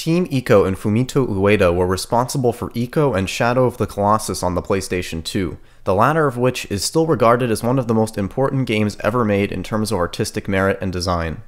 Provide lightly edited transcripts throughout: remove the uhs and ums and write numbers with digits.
Team Ico and Fumito Ueda were responsible for Ico and Shadow of the Colossus on the PlayStation 2, the latter of which is still regarded as one of the most important games ever made in terms of artistic merit and design.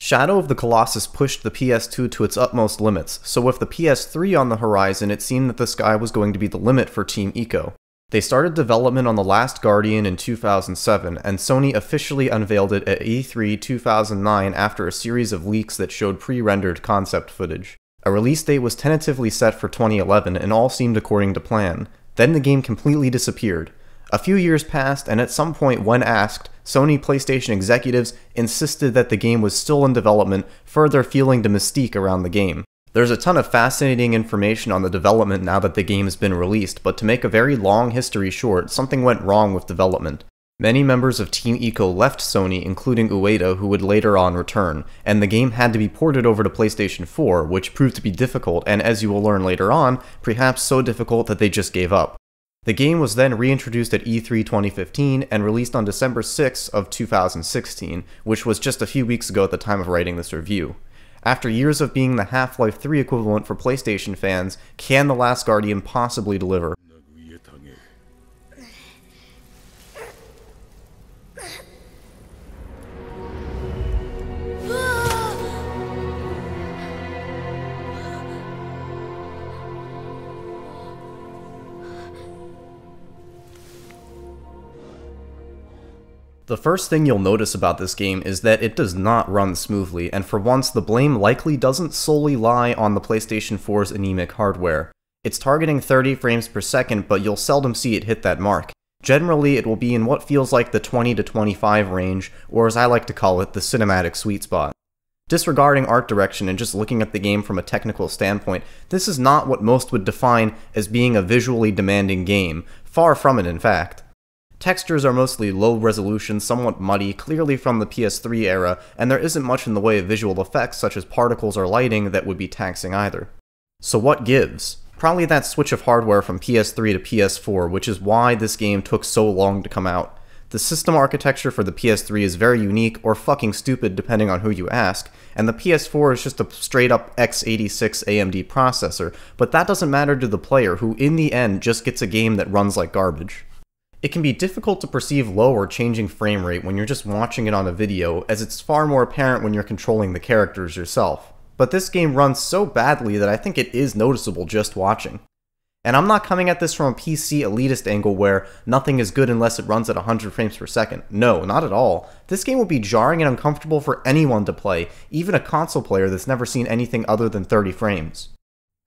Shadow of the Colossus pushed the PS2 to its utmost limits, so with the PS3 on the horizon it seemed that the sky was going to be the limit for Team Ico. They started development on The Last Guardian in 2007, and Sony officially unveiled it at E3 2009 after a series of leaks that showed pre-rendered concept footage. A release date was tentatively set for 2011 and all seemed according to plan. Then the game completely disappeared. A few years passed, and at some point when asked, Sony PlayStation executives insisted that the game was still in development, further fueling the mystique around the game. There's a ton of fascinating information on the development now that the game has been released, but to make a very long history short, something went wrong with development. Many members of Team Ico left Sony, including Ueda, who would later on return, and the game had to be ported over to PlayStation 4, which proved to be difficult, and as you will learn later on, perhaps so difficult that they just gave up. The game was then reintroduced at E3 2015 and released on December 6 of 2016, which was just a few weeks ago at the time of writing this review. After years of being the Half-Life 3 equivalent for PlayStation fans, can The Last Guardian possibly deliver? The first thing you'll notice about this game is that it does not run smoothly, and for once the blame likely doesn't solely lie on the PlayStation 4's anemic hardware. It's targeting 30 frames per second, but you'll seldom see it hit that mark. Generally, it will be in what feels like the 20 to 25 range, or as I like to call it, the cinematic sweet spot. Disregarding art direction and just looking at the game from a technical standpoint, this is not what most would define as being a visually demanding game, far from it in fact. Textures are mostly low resolution, somewhat muddy, clearly from the PS3 era, and there isn't much in the way of visual effects such as particles or lighting that would be taxing either. So what gives? Probably that switch of hardware from PS3 to PS4, which is why this game took so long to come out. The system architecture for the PS3 is very unique, or fucking stupid depending on who you ask, and the PS4 is just a straight up x86 AMD processor, but that doesn't matter to the player who in the end just gets a game that runs like garbage. It can be difficult to perceive low or changing frame rate when you're just watching it on a video, as it's far more apparent when you're controlling the characters yourself. But this game runs so badly that I think it is noticeable just watching. And I'm not coming at this from a PC elitist angle where nothing is good unless it runs at 100 frames per second. No, not at all. This game will be jarring and uncomfortable for anyone to play, even a console player that's never seen anything other than 30 frames.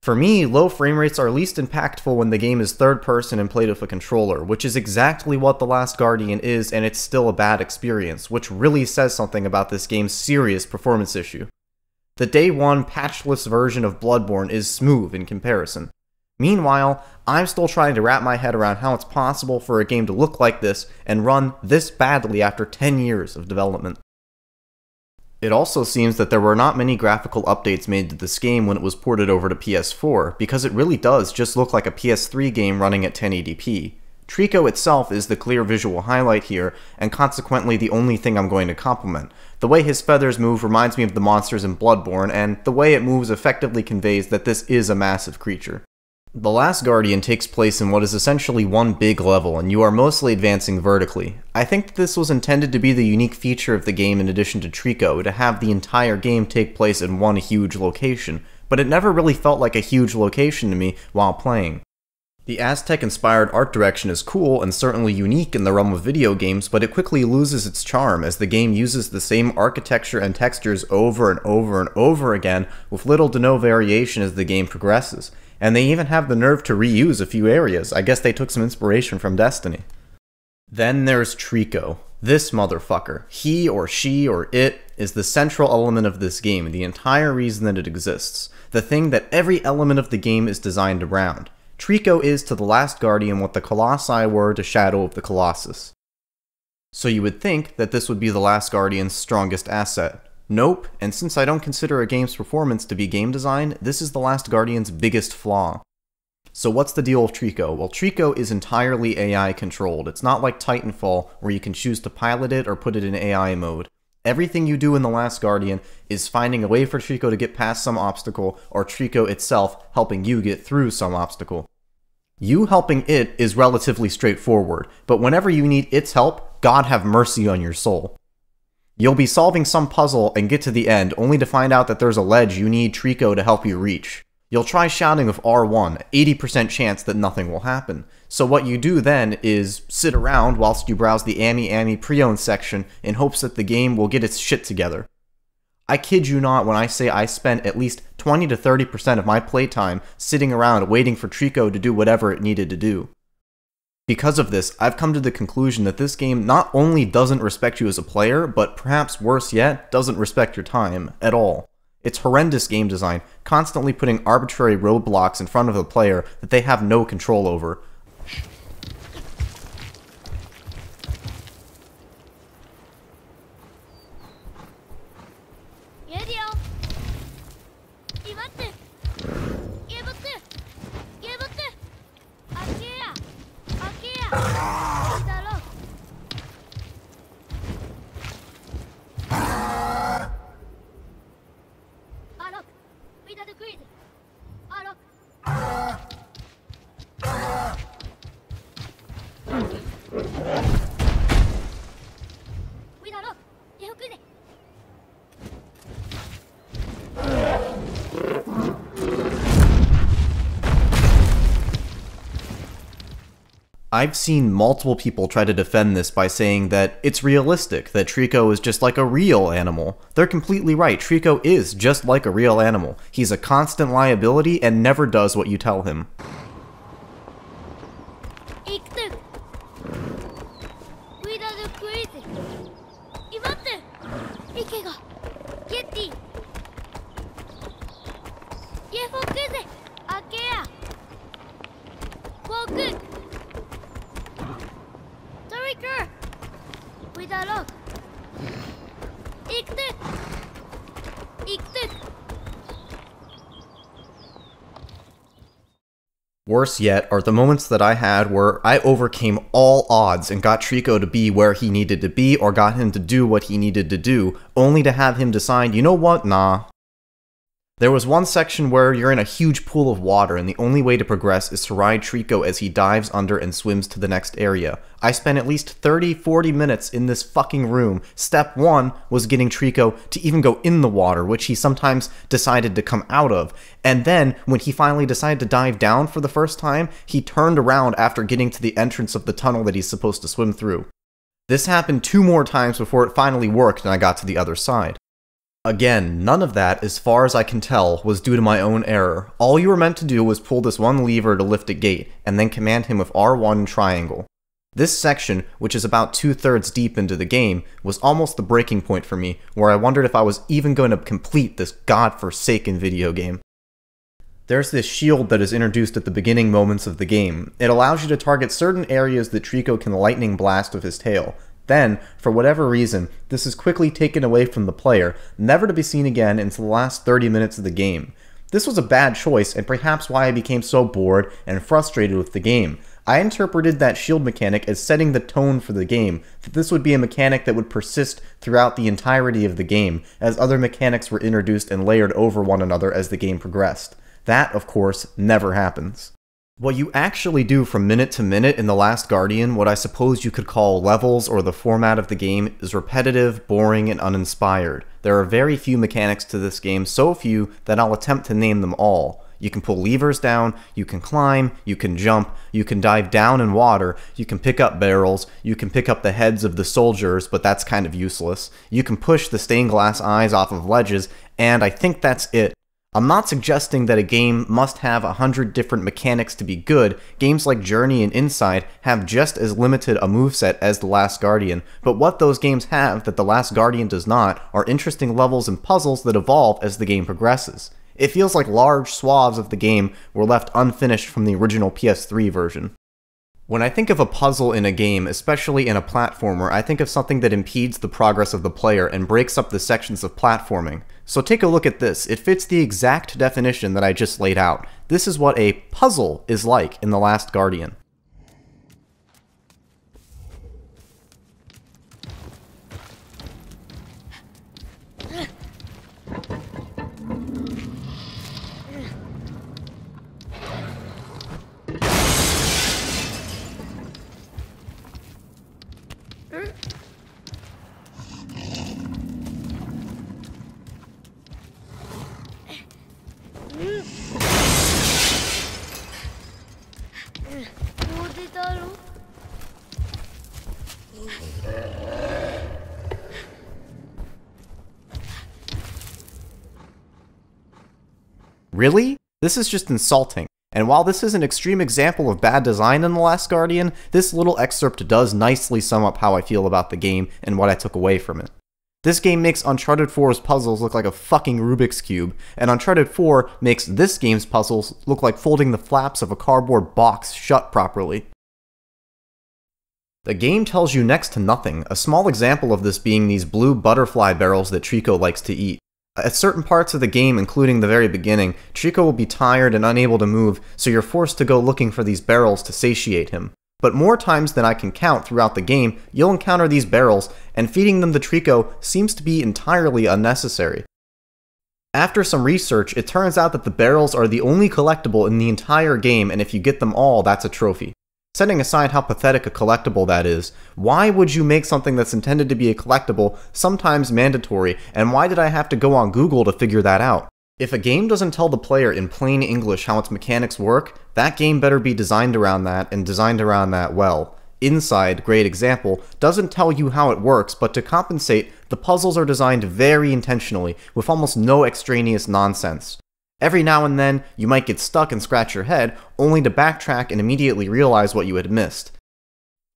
For me, low frame rates are least impactful when the game is third person and played with a controller, which is exactly what The Last Guardian is, and it's still a bad experience, which really says something about this game's serious performance issue. The day one patchless version of Bloodborne is smooth in comparison. Meanwhile, I'm still trying to wrap my head around how it's possible for a game to look like this and run this badly after 10 years of development. It also seems that there were not many graphical updates made to this game when it was ported over to PS4, because it really does just look like a PS3 game running at 1080p. Trico itself is the clear visual highlight here, and consequently the only thing I'm going to compliment. The way his feathers move reminds me of the monsters in Bloodborne, and the way it moves effectively conveys that this is a massive creature. The Last Guardian takes place in what is essentially one big level, and you are mostly advancing vertically. I think that this was intended to be the unique feature of the game in addition to Trico, to have the entire game take place in one huge location, but it never really felt like a huge location to me while playing. The Aztec-inspired art direction is cool and certainly unique in the realm of video games, but it quickly loses its charm as the game uses the same architecture and textures over and over and over again with little to no variation as the game progresses. And they even have the nerve to reuse a few areas. I guess they took some inspiration from Destiny. Then there's Trico. This motherfucker. He or she or it is the central element of this game, the entire reason that it exists. The thing that every element of the game is designed around. Trico is to The Last Guardian what the Colossi were to Shadow of the Colossus. So you would think that this would be The Last Guardian's strongest asset. Nope, and since I don't consider a game's performance to be game design, this is The Last Guardian's biggest flaw. So what's the deal with Trico? Well, Trico is entirely AI controlled. It's not like Titanfall, where you can choose to pilot it or put it in AI mode. Everything you do in The Last Guardian is finding a way for Trico to get past some obstacle, or Trico itself helping you get through some obstacle. You helping it is relatively straightforward, but whenever you need its help, God have mercy on your soul. You'll be solving some puzzle and get to the end, only to find out that there's a ledge you need Trico to help you reach. You'll try shouting with R1, 80% chance that nothing will happen. So what you do then is sit around whilst you browse the Ami pre-owned section in hopes that the game will get its shit together. I kid you not when I say I spent at least 20 to 30% of my playtime sitting around waiting for Trico to do whatever it needed to do. Because of this, I've come to the conclusion that this game not only doesn't respect you as a player, but perhaps worse yet, doesn't respect your time at all. It's horrendous game design, constantly putting arbitrary roadblocks in front of the player that they have no control over. I've seen multiple people try to defend this by saying that it's realistic, that Trico is just like a real animal. They're completely right, Trico is just like a real animal. He's a constant liability and never does what you tell him. Worse yet are the moments that I had where I overcame all odds and got Trico to be where he needed to be or got him to do what he needed to do, only to have him decide, you know what, nah. There was one section where you're in a huge pool of water and the only way to progress is to ride Trico as he dives under and swims to the next area. I spent at least 30-40 minutes in this fucking room. Step 1 was getting Trico to even go in the water, which he sometimes decided to come out of. And then, when he finally decided to dive down for the first time, he turned around after getting to the entrance of the tunnel that he's supposed to swim through. This happened 2 more times before it finally worked and I got to the other side. Again, none of that, as far as I can tell, was due to my own error. All you were meant to do was pull this one lever to lift a gate, and then command him with R1 and triangle. This section, which is about 2/3 deep into the game, was almost the breaking point for me, where I wondered if I was even going to complete this godforsaken video game. There's this shield that is introduced at the beginning moments of the game. It allows you to target certain areas that Trico can lightning blast with his tail. Then, for whatever reason, this is quickly taken away from the player, never to be seen again until the last 30 minutes of the game. This was a bad choice, and perhaps why I became so bored and frustrated with the game. I interpreted that shield mechanic as setting the tone for the game, that this would be a mechanic that would persist throughout the entirety of the game, as other mechanics were introduced and layered over one another as the game progressed. That, of course, never happens. What you actually do from minute to minute in The Last Guardian, what I suppose you could call levels or the format of the game, is repetitive, boring, and uninspired. There are very few mechanics to this game, so few that I'll attempt to name them all. You can pull levers down, you can climb, you can jump, you can dive down in water, you can pick up barrels, you can pick up the heads of the soldiers, but that's kind of useless. You can push the stained glass eyes off of ledges, and I think that's it. I'm not suggesting that a game must have 100 different mechanics to be good. Games like Journey and Inside have just as limited a moveset as The Last Guardian, but what those games have that The Last Guardian does not are interesting levels and puzzles that evolve as the game progresses. It feels like large swaths of the game were left unfinished from the original PS3 version. When I think of a puzzle in a game, especially in a platformer, I think of something that impedes the progress of the player and breaks up the sections of platforming. So take a look at this. It fits the exact definition that I just laid out. This is what a puzzle is like in The Last Guardian. Really? This is just insulting. And while this is an extreme example of bad design in The Last Guardian, this little excerpt does nicely sum up how I feel about the game and what I took away from it. This game makes Uncharted 4's puzzles look like a fucking Rubik's Cube, and Uncharted 4 makes this game's puzzles look like folding the flaps of a cardboard box shut properly. The game tells you next to nothing, a small example of this being these blue butterfly barrels that Trico likes to eat. At certain parts of the game, including the very beginning, Trico will be tired and unable to move, so you're forced to go looking for these barrels to satiate him. But more times than I can count throughout the game, you'll encounter these barrels, and feeding them to Trico seems to be entirely unnecessary. After some research, it turns out that the barrels are the only collectible in the entire game, and if you get them all, that's a trophy. Setting aside how pathetic a collectible that is, why would you make something that's intended to be a collectible sometimes mandatory, and why did I have to go on Google to figure that out? If a game doesn't tell the player in plain English how its mechanics work, that game better be designed around that, and designed around that well. Inside, great example, doesn't tell you how it works, but to compensate, the puzzles are designed very intentionally, with almost no extraneous nonsense. Every now and then, you might get stuck and scratch your head, only to backtrack and immediately realize what you had missed.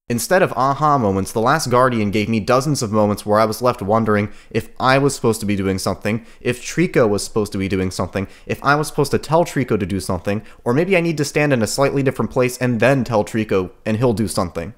Instead of aha moments, The Last Guardian gave me dozens of moments where I was left wondering if I was supposed to be doing something, if Trico was supposed to be doing something, if I was supposed to tell Trico to do something, or maybe I need to stand in a slightly different place and then tell Trico and he'll do something.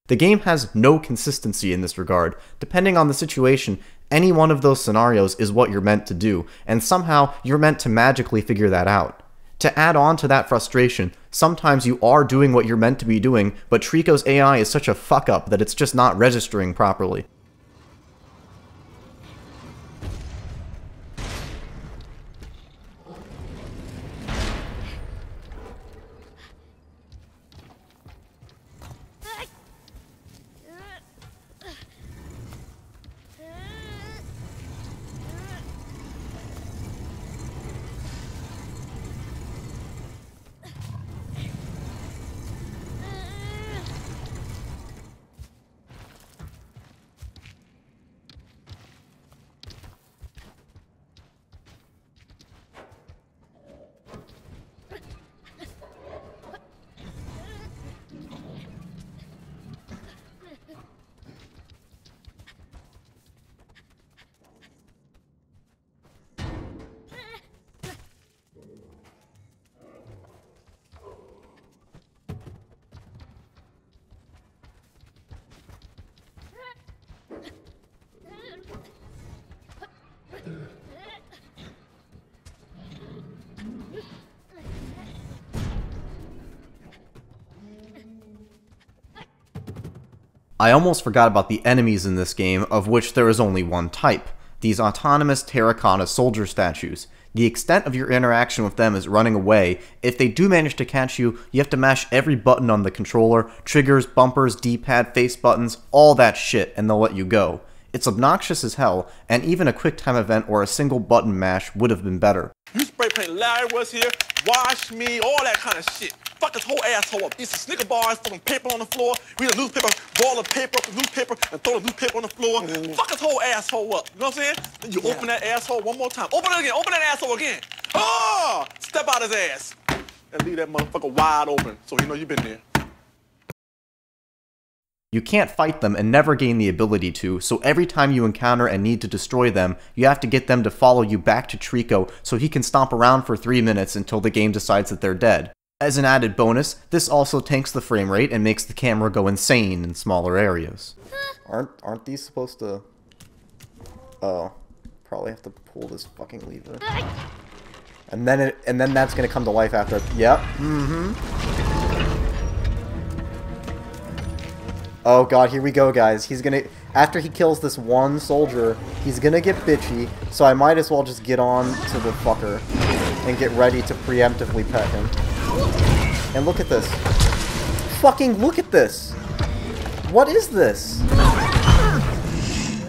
The game has no consistency in this regard. Depending on the situation, any one of those scenarios is what you're meant to do, and somehow you're meant to magically figure that out. To add on to that frustration, sometimes you are doing what you're meant to be doing, but Trico's AI is such a fuck up that it's just not registering properly. I almost forgot about the enemies in this game, of which there is only one type. These autonomous terracotta soldier statues. The extent of your interaction with them is running away. If they do manage to catch you, you have to mash every button on the controller, triggers, bumpers, D-pad, face buttons, all that shit, and they'll let you go. It's obnoxious as hell, and even a quick time event or a single button mash would have been better. You spray paint Larry was here, wash me, all that kind of shit. Fuck his whole asshole up. These Snicker bars, fucking paper on the floor, read a newspaper, ball of paper up the newspaper, and throw the newspaper on the floor. Fuck his whole asshole up. You know what I'm saying? Then you open that asshole one more time. Open it again, open that asshole again. Oh! Step out his ass. And leave that motherfucker wide open so he know you been there. You can't fight them and never gain the ability to, so every time you encounter and need to destroy them, you have to get them to follow you back to Trico so he can stomp around for 3 minutes until the game decides that they're dead. As an added bonus, this also tanks the frame rate and makes the camera go insane in smaller areas. Aren't these supposed to... Oh. probably have to pull this fucking lever. And then that's gonna come to life after. Yep. Mm-hmm. Oh god, here we go, guys. He's gonna, after he kills this one soldier, he's gonna get bitchy, so I might as well just get on to the fucker and get ready to preemptively pet him. And look at this. Fucking look at this! What is this?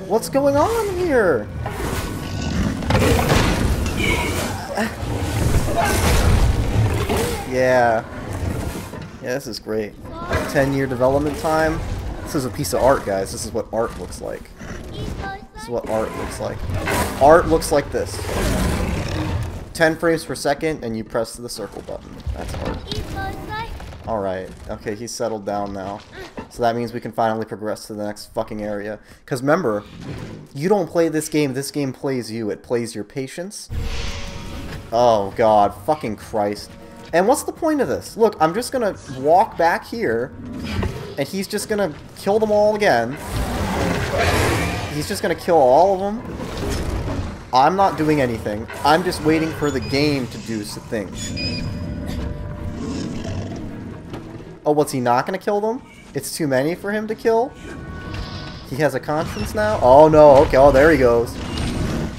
What's going on here? Yeah. Yeah, this is great. 10-year development time. This is a piece of art, guys. This is what art looks like. This is what art looks like. Art looks like this. 10 frames per second, and you press the circle button. That's art. Alright. Okay, he's settled down now. So that means we can finally progress to the next fucking area. Because remember, you don't play this game plays you. It plays your patience. Oh god, fucking Christ. And what's the point of this? Look, I'm just gonna walk back here, and he's just gonna kill them all again. He's just gonna kill all of them. I'm not doing anything. I'm just waiting for the game to do some things. Oh, what's he not gonna kill them? It's too many for him to kill? He has a conscience now? Oh no, okay, oh there he goes.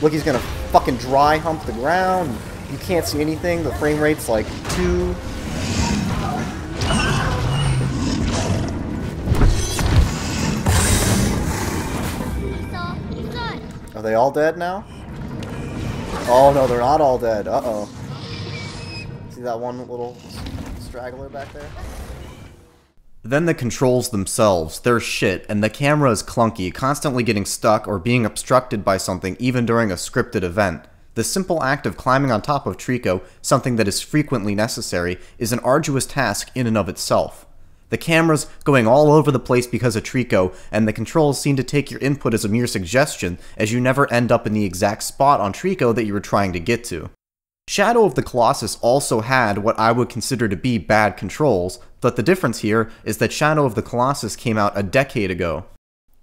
Look, he's gonna fucking dry hump the ground. You can't see anything, the frame rate's like 2. Are they all dead now? Oh no, they're not all dead. Uh-oh. See that one little straggler back there? Then the controls themselves, they're shit, and the camera is clunky, constantly getting stuck or being obstructed by something even during a scripted event. The simple act of climbing on top of Trico, something that is frequently necessary, is an arduous task in and of itself. The camera's going all over the place because of Trico, and the controls seem to take your input as a mere suggestion, as you never end up in the exact spot on Trico that you were trying to get to. Shadow of the Colossus also had what I would consider to be bad controls, but the difference here is that Shadow of the Colossus came out a decade ago.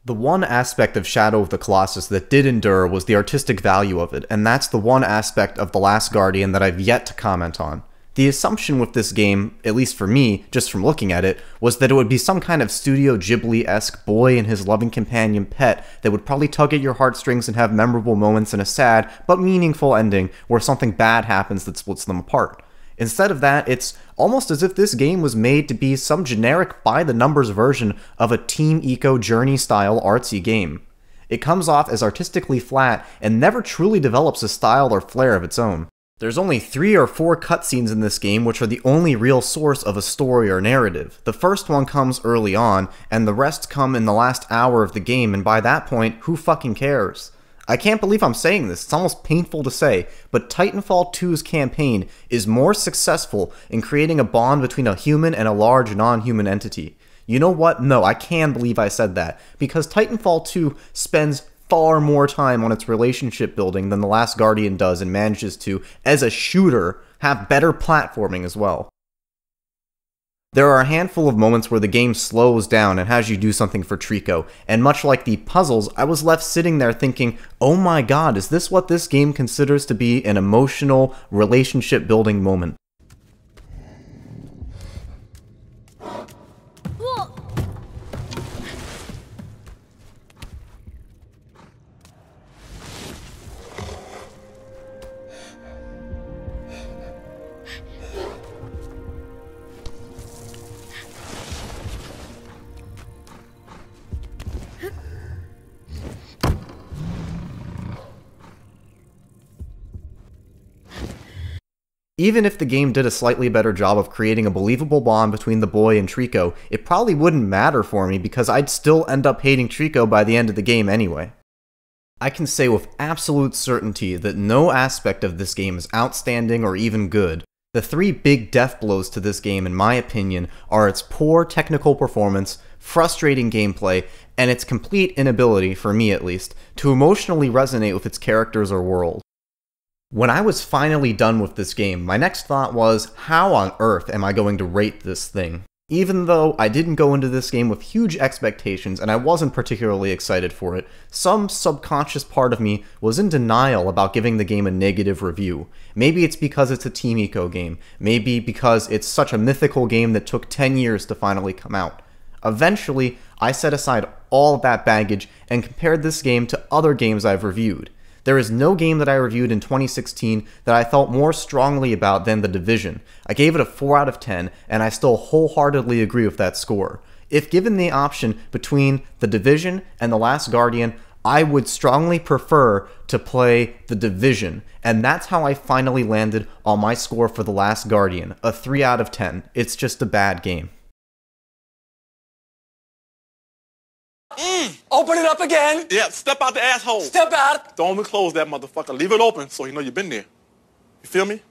The one aspect of Shadow of the Colossus that did endure was the artistic value of it, and that's the one aspect of The Last Guardian that I've yet to comment on. The assumption with this game, at least for me, just from looking at it, was that it would be some kind of Studio Ghibli-esque boy and his loving companion pet that would probably tug at your heartstrings and have memorable moments and a sad, but meaningful ending where something bad happens that splits them apart. Instead of that, it's almost as if this game was made to be some generic by-the-numbers version of a Team Eco Journey-style artsy game. It comes off as artistically flat and never truly develops a style or flair of its own. There's only 3 or 4 cutscenes in this game which are the only real source of a story or narrative. The first one comes early on, and the rest come in the last hour of the game, and by that point, who fucking cares? I can't believe I'm saying this, it's almost painful to say, but Titanfall 2's campaign is more successful in creating a bond between a human and a large non-human entity. You know what? No, I can believe I said that, because Titanfall 2 spends far more time on its relationship building than The Last Guardian does, and manages to, as a shooter, have better platforming as well. There are a handful of moments where the game slows down and has you do something for Trico, and much like the puzzles, I was left sitting there thinking, oh my god, is this what this game considers to be an emotional, relationship-building moment? Even if the game did a slightly better job of creating a believable bond between the boy and Trico, it probably wouldn't matter for me because I'd still end up hating Trico by the end of the game anyway. I can say with absolute certainty that no aspect of this game is outstanding or even good. The 3 big death blows to this game, in my opinion, are its poor technical performance, frustrating gameplay, and its complete inability, for me at least, to emotionally resonate with its characters or world. When I was finally done with this game, my next thought was, how on earth am I going to rate this thing? Even though I didn't go into this game with huge expectations and I wasn't particularly excited for it, some subconscious part of me was in denial about giving the game a negative review. Maybe it's because it's a Team Ico game, maybe because it's such a mythical game that took 10 years to finally come out. Eventually, I set aside all of that baggage and compared this game to other games I've reviewed. There is no game that I reviewed in 2016 that I felt more strongly about than The Division. I gave it a 4 out of 10, and I still wholeheartedly agree with that score. If given the option between The Division and The Last Guardian, I would strongly prefer to play The Division, and that's how I finally landed on my score for The Last Guardian, a 3 out of 10. It's just a bad game. Open it up again. Yeah, step out the asshole. Step out. Don't even close that motherfucker. Leave it open so you know you've been there. You feel me?